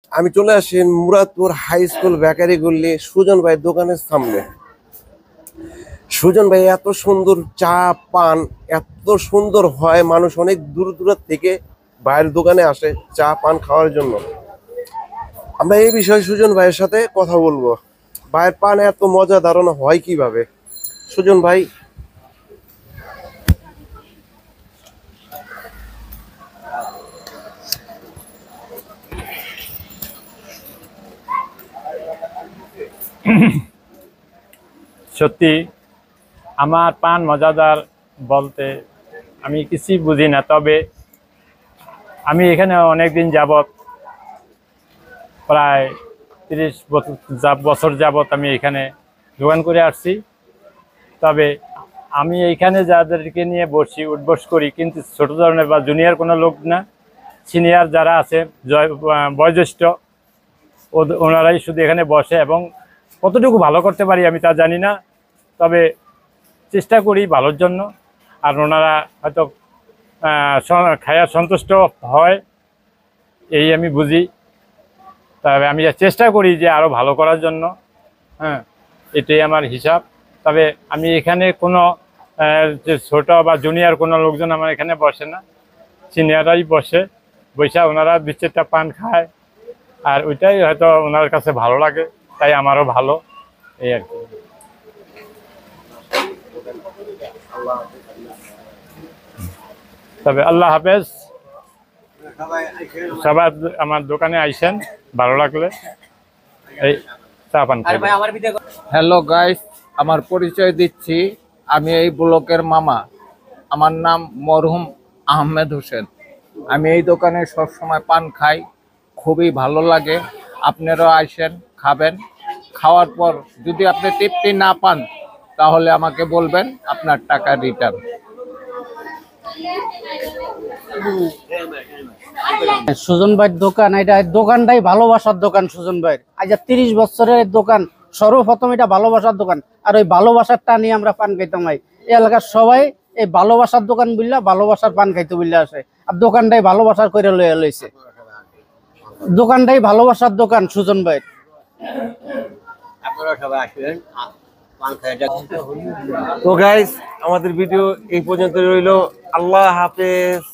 আমি চলে আসি মুরাদপুর হাই স্কুল বেকারি গল্লি সুজন ভাই দোকানের সামনে। সুজন ভাই এত সুন্দর চা পান এত সুন্দর হয়, মানুষ অনেক দূর দূর থেকে ভাইয়ের দোকানে আসে চা পান খাওয়ার জন্য। আমরা এই বিষয়ে সুজন ভাইয়ের সাথে কথা বলবো, ভাইয়ের পান এত মজা ধারণা হয় কিভাবে। সুজন ভাই, সত্যি আমার পান মজাদার বলতে আমি কিছুই বুঝি না, তবে আমি এখানে অনেক দিন যাবত, প্রায় 30 বছর যাবত আমি এখানে দোকান করে আসছি। তবে আমি এইখানে যাদেরকে নিয়ে উঠবস করি, কিন্তু ছোট ধরনের বা জুনিয়র কোনো লোক না, সিনিয়র যারা আছে বয়োজ্যেষ্ঠ ওনারাই শুধু এখানে বসে, এবং কতটুকু ভালো করতে পারি আমি তা জানি না, তবে চেষ্টা করি ভালোর জন্য। আর ওনারা হয়তো খায়া সন্তুষ্ট হয় এই আমি বুঝি। তবে আমি চেষ্টা করি যে আরও ভালো করার জন্য, হ্যাঁ, এটাই আমার হিসাব। তবে আমি এখানে কোনো যে ছোট বা জুনিয়র কোনো লোকজন আমার এখানে বসে না, সিনিয়ররাই বসে ওনারা 2-4টা পান খায়, আর ওইটাই হয়তো ওনার কাছে ভালো লাগে, তাই আমারও ভালো, এই আর কি। তবে আল্লাহ হাফেজ, সবাই আমার দোকানে আইসেন, ভালো লাগলে এই চা পান খাবেন। হ্যালো গাইস, আমার পরিচয় দিচ্ছি, আমি এই ব্লকের মামা। আমার নাম মরহুম আহমেদ হোসেন। আমি এই দোকানে সবসময় পান খাই, খুবই ভালো লাগে। আপনারাও আসেন, খাবেন। খাওয়ার পর যদি আপনি তৃপ্তি না পান তাহলে আমাকে বলবেন, আপনার টাকা রিটার্ন। সুজন ভাইয়ের দোকান, এটা দোকানটাই ভালোবাসার দোকান। সুজন ভাইয়ের আজ 30 বছরের দোকান, সর্বপ্রথম এটা ভালোবাসার দোকান, আর ওই ভালোবাসারটা নিয়ে আমরা পান খাইতাম। এই এলাকার সবাই এই ভালোবাসার দোকান বুঝলা, ভালোবাসার পান খাইতে বুঝলা আসে, আর দোকানটাই ভালোবাসার করে লইছে। দোকানটাই ভালোবাসার দোকান সুজন ভাইয়ের। তো গাইস, আমাদের ভিডিও এই পর্যন্ত রইল। আল্লাহ হাফেজ।